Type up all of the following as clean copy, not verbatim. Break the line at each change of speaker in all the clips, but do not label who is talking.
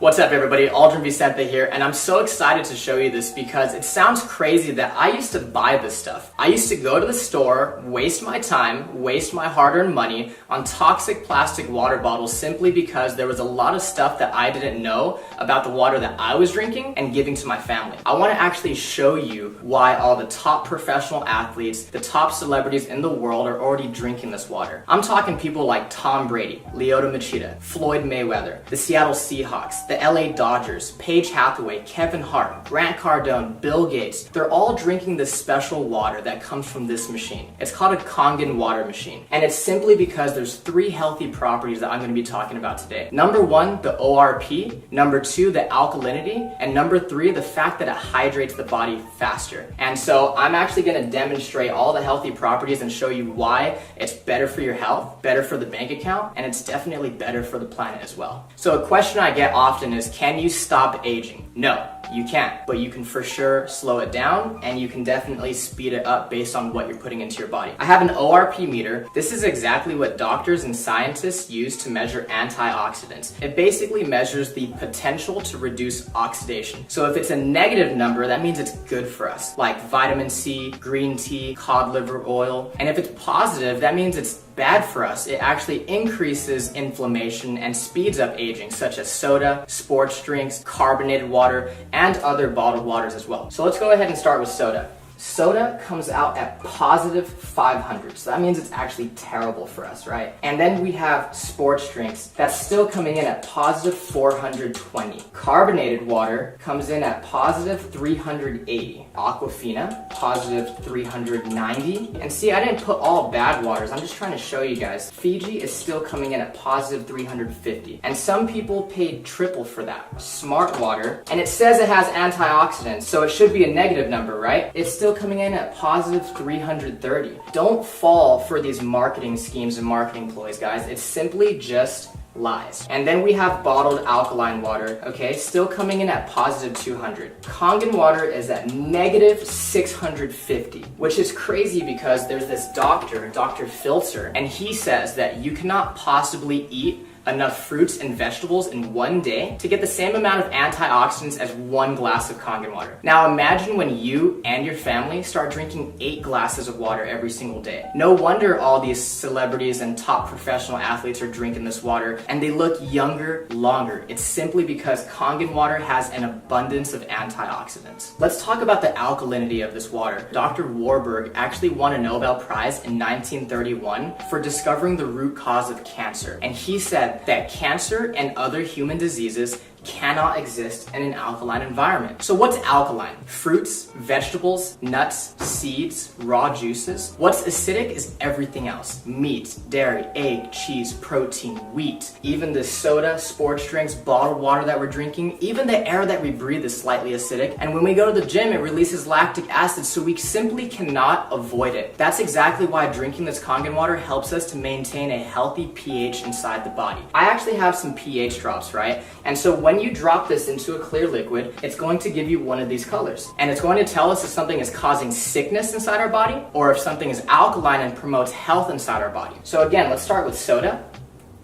What's up everybody, Aldrin Vicente here, and I'm so excited to show you this because it sounds crazy that I used to buy this stuff. I used to go to the store, waste my time, waste my hard-earned money on toxic plastic water bottles simply because there was a lot of stuff that I didn't know about the water that I was drinking and giving to my family. I want to actually show you why all the top professional athletes, the top celebrities in the world are already drinking this water. I'm talking people like Tom Brady, Lyoto Machida, Floyd Mayweather, the Seattle Seahawks, the LA Dodgers, Paige Hathaway, Kevin Hart, Grant Cardone, Bill Gates. They're all drinking this special water that comes from this machine. It's called a Kangen water machine. And it's simply because there's 3 healthy properties that I'm going to be talking about today. Number 1, the ORP. Number 2, the alkalinity. And number 3, the fact that it hydrates the body faster. And so I'm actually going to demonstrate all the healthy properties and show you why it's better for your health, better for the bank account, and it's definitely better for the planet as well. So a question I get often is, can you stop aging? No, you can't, but you can for sure slow it down and you can definitely speed it up based on what you're putting into your body. I have an ORP meter. This is exactly what doctors and scientists use to measure antioxidants. It basically measures the potential to reduce oxidation. So if it's a negative number, that means it's good for us, like vitamin C, green tea, cod liver oil. And if it's positive, that means it's bad for us. It actually increases inflammation and speeds up aging, such as soda, sports drinks, carbonated water, and other bottled waters as well. So let's go ahead and start with soda. Soda comes out at positive 500, so that means it's actually terrible for us, right? And then we have sports drinks that's still coming in at positive 420. Carbonated water comes in at positive 380. Aquafina, positive 390. And see, I didn't put all bad waters, I'm just trying to show you guys. Fiji is still coming in at positive 350. And some people paid triple for that. Smart water, and it says it has antioxidants, so it should be a negative number, right? It's still coming in at positive 330. Don't fall for these marketing schemes and marketing ploys, guys. It's simply just lies. And then we have bottled alkaline water, okay, still coming in at positive 200. Kangen water is at negative 650, which is crazy because there's this doctor, Dr. Filter, and he says that you cannot possibly eat enough fruits and vegetables in one day to get the same amount of antioxidants as 1 glass of Kangen water. Now imagine when you and your family start drinking 8 glasses of water every single day. No wonder all these celebrities and top professional athletes are drinking this water and they look younger longer. It's simply because Kangen water has an abundance of antioxidants. Let's talk about the alkalinity of this water. Dr. Warburg actually won a Nobel Prize in 1931 for discovering the root cause of cancer, and he said that cancer and other human diseases cannot exist in an alkaline environment. So what's alkaline? Fruits, vegetables, nuts, seeds, raw juices. What's acidic is everything else. Meat, dairy, egg, cheese, protein, wheat. Even the soda, sports drinks, bottled water that we're drinking, even the air that we breathe is slightly acidic. And when we go to the gym, it releases lactic acid, so we simply cannot avoid it. That's exactly why drinking this Kangen water helps us to maintain a healthy pH inside the body. I actually have some pH drops, right? And so when you drop this into a clear liquid, it's going to give you one of these colors. And it's going to tell us if something is causing sickness inside our body or if something is alkaline and promotes health inside our body. So again, let's start with soda,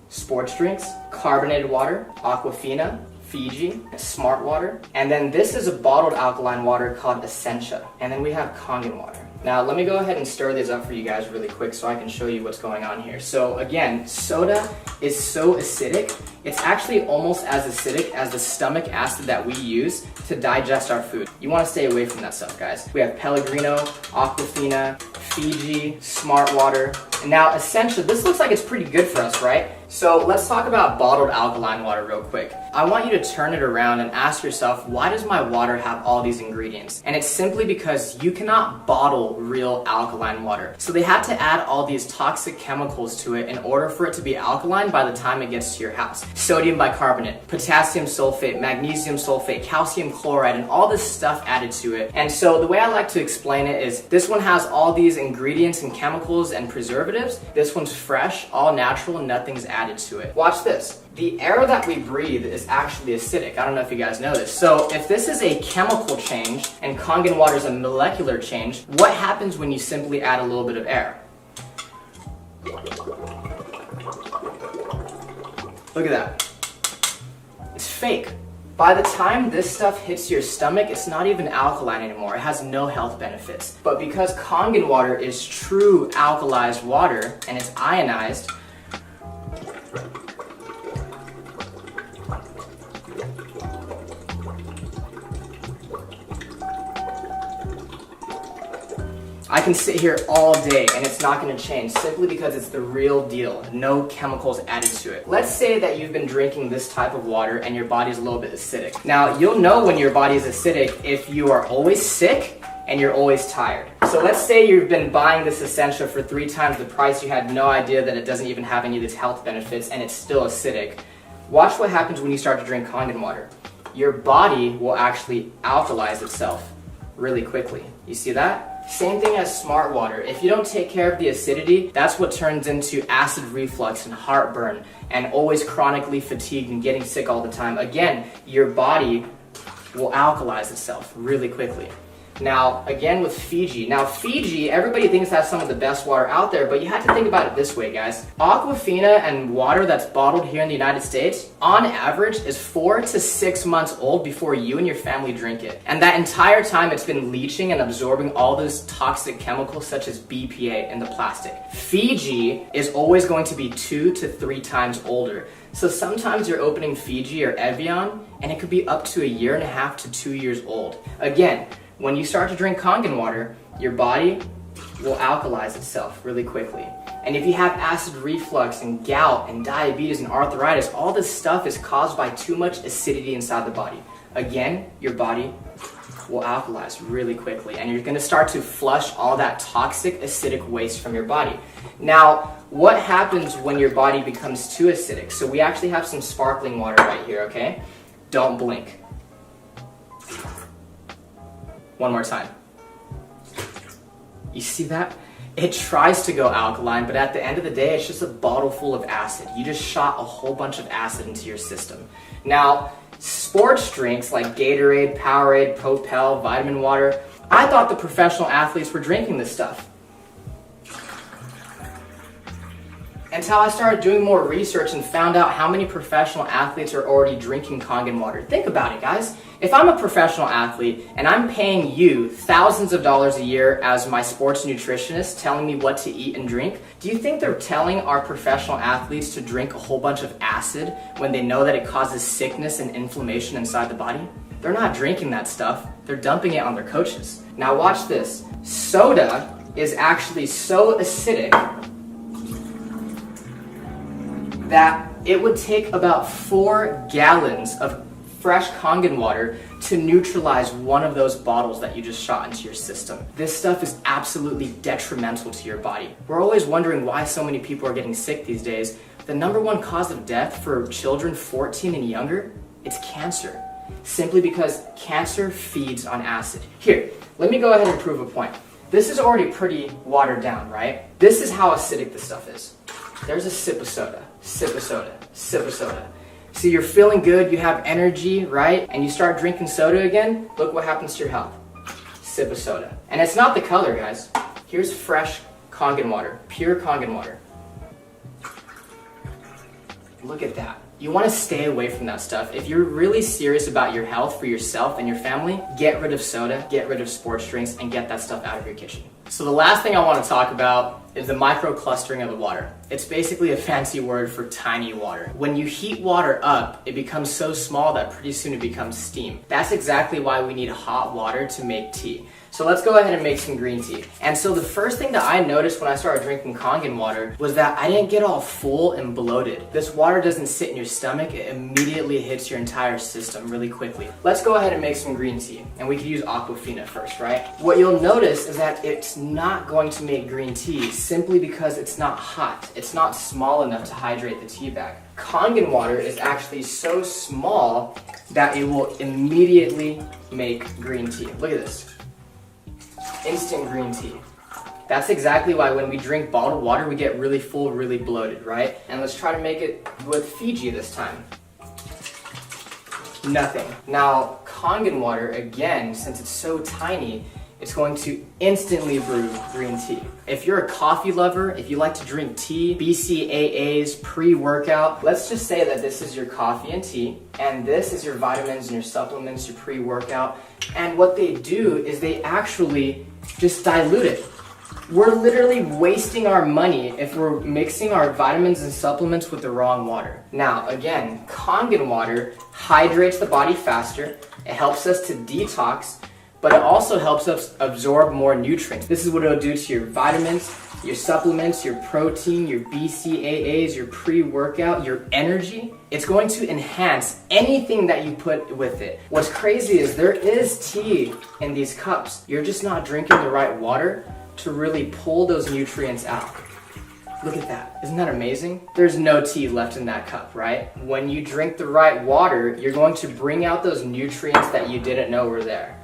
sports drinks, carbonated water, Aquafina, Fiji, Smart water. And then this is a bottled alkaline water called Essentia. And then we have Kangen water. Now let me go ahead and stir these up for you guys really quick so I can show you what's going on here. So again, soda is so acidic, it's actually almost as acidic as the stomach acid that we use to digest our food. You want to stay away from that stuff, guys. We have Pellegrino, Aquafina, Fiji, Smart water, and now Essentia. This looks like it's pretty good for us, right? So let's talk about bottled alkaline water real quick. I want you to turn it around and ask yourself, why does my water have all these ingredients? And it's simply because you cannot bottle real alkaline water. So they had to add all these toxic chemicals to it in order for it to be alkaline by the time it gets to your house. Sodium bicarbonate, potassium sulfate, magnesium sulfate, calcium chloride, and all this stuff added to it. And so the way I like to explain it is this one has all these ingredients and chemicals and preservatives. This one's fresh, all natural, and nothing's added to it. Watch this. The air that we breathe is actually acidic. I don't know if you guys know this. So if this is a chemical change and Kangen water is a molecular change, what happens when you simply add a little bit of air? Look at that. It's fake. By the time this stuff hits your stomach, it's not even alkaline anymore. It has no health benefits. But because Kangen water is true alkalized water and it's ionized, I can sit here all day and it's not going to change simply because it's the real deal. No chemicals added to it. Let's say that you've been drinking this type of water and your body's a little bit acidic. Now, you'll know when your body is acidic if you are always sick and you're always tired. So let's say you've been buying this Essentia for 3 times the price. You had no idea that it doesn't even have any of these health benefits and it's still acidic. Watch what happens when you start to drink Kangen water. Your body will actually alkalize itself really quickly. You see that? Same thing as smart water. If you don't take care of the acidity, that's what turns into acid reflux and heartburn and always chronically fatigued and getting sick all the time. Again, your body will alkalize itself really quickly. Now, again with Fiji. Now, Fiji, everybody thinks that's some of the best water out there, but you have to think about it this way, guys. Aquafina and water that's bottled here in the United States, on average, is 4 to 6 months old before you and your family drink it. And that entire time, it's been leaching and absorbing all those toxic chemicals such as BPA in the plastic. Fiji is always going to be 2 to 3 times older. So sometimes you're opening Fiji or Evian, and it could be up to 1.5 to 2 years old. Again, when you start to drink Kangen water, your body will alkalize itself really quickly. And if you have acid reflux and gout and diabetes and arthritis, all this stuff is caused by too much acidity inside the body. Again, your body will alkalize really quickly and you're gonna start to flush all that toxic acidic waste from your body. Now, what happens when your body becomes too acidic? So we actually have some sparkling water right here, okay? Don't blink. One more time. You see that? It tries to go alkaline, but at the end of the day, it's just a bottle full of acid. You just shot a whole bunch of acid into your system. Now, sports drinks like Gatorade, Powerade, Propel, vitamin water, I thought the professional athletes were drinking this stuff. Until I started doing more research and found out how many professional athletes are already drinking Kangen water. Think about it, guys. If I'm a professional athlete and I'm paying you thousands of dollars a year as my sports nutritionist telling me what to eat and drink, do you think they're telling our professional athletes to drink a whole bunch of acid when they know that it causes sickness and inflammation inside the body? They're not drinking that stuff. They're dumping it on their coaches. Now watch this. Soda is actually so acidic that it would take about 4 gallons of fresh Kangen water to neutralize one of those bottles that you just shot into your system. This stuff is absolutely detrimental to your body. We're always wondering why so many people are getting sick these days. The #1 cause of death for children 14 and younger, it's cancer. Simply because cancer feeds on acid. Here, let me go ahead and prove a point. This is already pretty watered down, right? This is how acidic this stuff is. There's a sip of soda, sip of soda, sip of soda. So you're feeling good, you have energy, right? And you start drinking soda again, look what happens to your health. Sip of soda. And it's not the color, guys. Here's fresh Kangen water, pure Kangen water. Look at that. You want to stay away from that stuff. If you're really serious about your health for yourself and your family, get rid of soda, get rid of sports drinks, and get that stuff out of your kitchen. So the last thing I want to talk about is the microclustering of the water. It's basically a fancy word for tiny water. When you heat water up, it becomes so small that pretty soon it becomes steam. That's exactly why we need hot water to make tea. So let's go ahead and make some green tea. And so the first thing that I noticed when I started drinking Kangen water was that I didn't get all full and bloated. This water doesn't sit in your stomach, it immediately hits your entire system really quickly. Let's go ahead and make some green tea. And we could use Aquafina first, right? What you'll notice is that it's not going to make green tea simply because it's not hot. It's not small enough to hydrate the tea bag. Kangen water is actually so small that it will immediately make green tea. Look at this. Instant green tea. That's exactly why when we drink bottled water, we get really full, really bloated, right? And let's try to make it with Fiji this time. Nothing. Now, Kangen water, again, since it's so tiny, it's going to instantly brew green tea. If you're a coffee lover, if you like to drink tea, BCAAs, pre-workout, let's just say that this is your coffee and tea, and this is your vitamins and your supplements, your pre-workout, and what they do is they actually just dilute it. We're literally wasting our money if we're mixing our vitamins and supplements with the wrong water. Now, again, Kangen water hydrates the body faster, it helps us to detox, but it also helps us absorb more nutrients. This is what it'll do to your vitamins, your supplements, your protein, your BCAAs, your pre-workout, your energy. It's going to enhance anything that you put with it. What's crazy is there is tea in these cups. You're just not drinking the right water to really pull those nutrients out. Look at that. Isn't that amazing? There's no tea left in that cup, right? When you drink the right water, you're going to bring out those nutrients that you didn't know were there.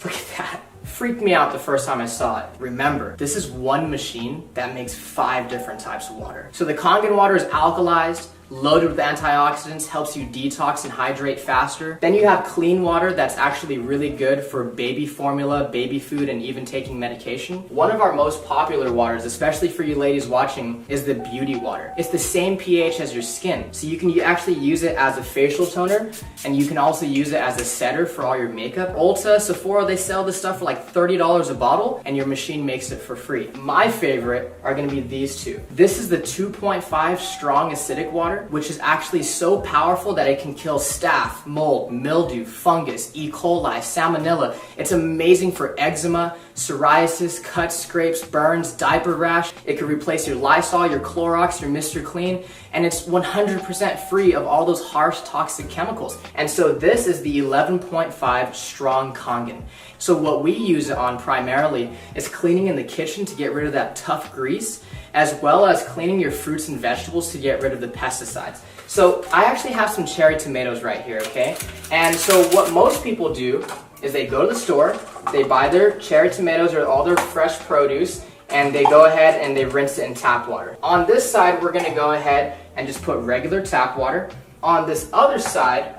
Look at that. Freaked me out the first time I saw it. Remember, this is one machine that makes 5 different types of water. So the Kangen water is alkalized, loaded with antioxidants, helps you detox and hydrate faster. Then you have clean water that's actually really good for baby formula, baby food, and even taking medication. One of our most popular waters, especially for you ladies watching, is the beauty water. It's the same pH as your skin, so you can actually use it as a facial toner, and you can also use it as a setter for all your makeup. Ulta, Sephora, they sell this stuff for like $30 a bottle, and your machine makes it for free. My favorite are gonna be these two. This is the 2.5 strong acidic water, which is actually so powerful that it can kill staph, mold, mildew, fungus, E. coli, salmonella. It's amazing for eczema, psoriasis, cuts, scrapes, burns, diaper rash. It can replace your Lysol, your Clorox, your Mr. Clean, and it's 100% free of all those harsh toxic chemicals. And so this is the 11.5 strong Kangen. So what we use it on primarily is cleaning in the kitchen to get rid of that tough grease, as well as cleaning your fruits and vegetables to get rid of the pesticides. So I actually have some cherry tomatoes right here, okay? And so what most people do is they go to the store, they buy their cherry tomatoes or all their fresh produce, and they go ahead and they rinse it in tap water. On this side, we're gonna go ahead and just put regular tap water. On this other side,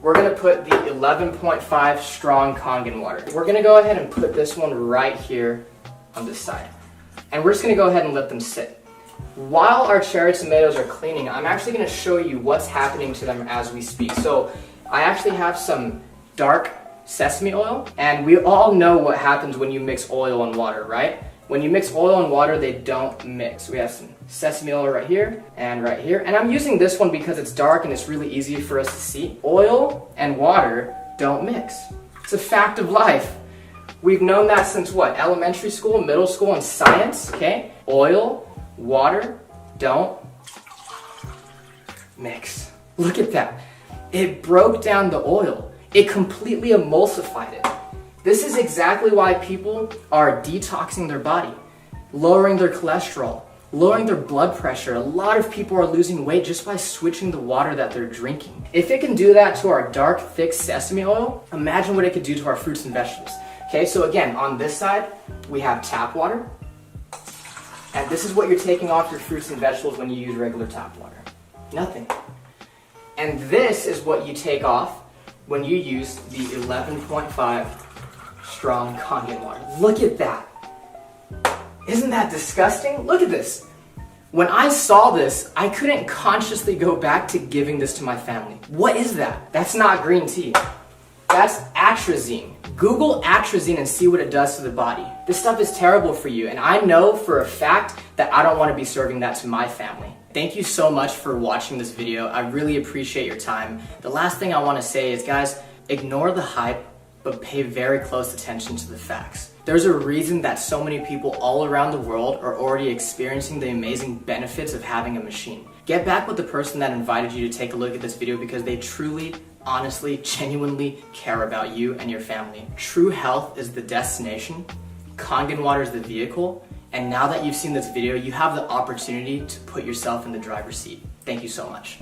we're gonna put the 11.5 strong Kangen water. We're gonna go ahead and put this one right here on this side. And we're just gonna go ahead and let them sit. While our cherry tomatoes are cleaning, I'm actually gonna show you what's happening to them as we speak. So I actually have some dark sesame oil, and we all know what happens when you mix oil and water, right? When you mix oil and water, they don't mix. We have some sesame oil right here and right here. And I'm using this one because it's dark and it's really easy for us to see. Oil and water don't mix. It's a fact of life. We've known that since what? Elementary school, middle school, and science, okay? Oil, water, don't mix. Look at that. It broke down the oil. It completely emulsified it. This is exactly why people are detoxing their body, lowering their cholesterol, lowering their blood pressure. A lot of people are losing weight just by switching the water that they're drinking. If it can do that to our dark, thick sesame oil, imagine what it could do to our fruits and vegetables. Okay, so again, on this side, we have tap water. And this is what you're taking off your fruits and vegetables when you use regular tap water. Nothing. And this is what you take off when you use the 11.5 strong Kangen water. Look at that. Isn't that disgusting? Look at this. When I saw this, I couldn't consciously go back to giving this to my family. What is that? That's not green tea. That's atrazine. Google atrazine and see what it does to the body. This stuff is terrible for you, and I know for a fact that I don't want to be serving that to my family. Thank you so much for watching this video. I really appreciate your time. The last thing I want to say is, guys, ignore the hype, but pay very close attention to the facts. There's a reason that so many people all around the world are already experiencing the amazing benefits of having a machine. Get back with the person that invited you to take a look at this video because they truly, honestly, genuinely care about you and your family. True health is the destination, Kangen water is the vehicle, and now that you've seen this video, you have the opportunity to put yourself in the driver's seat. Thank you so much.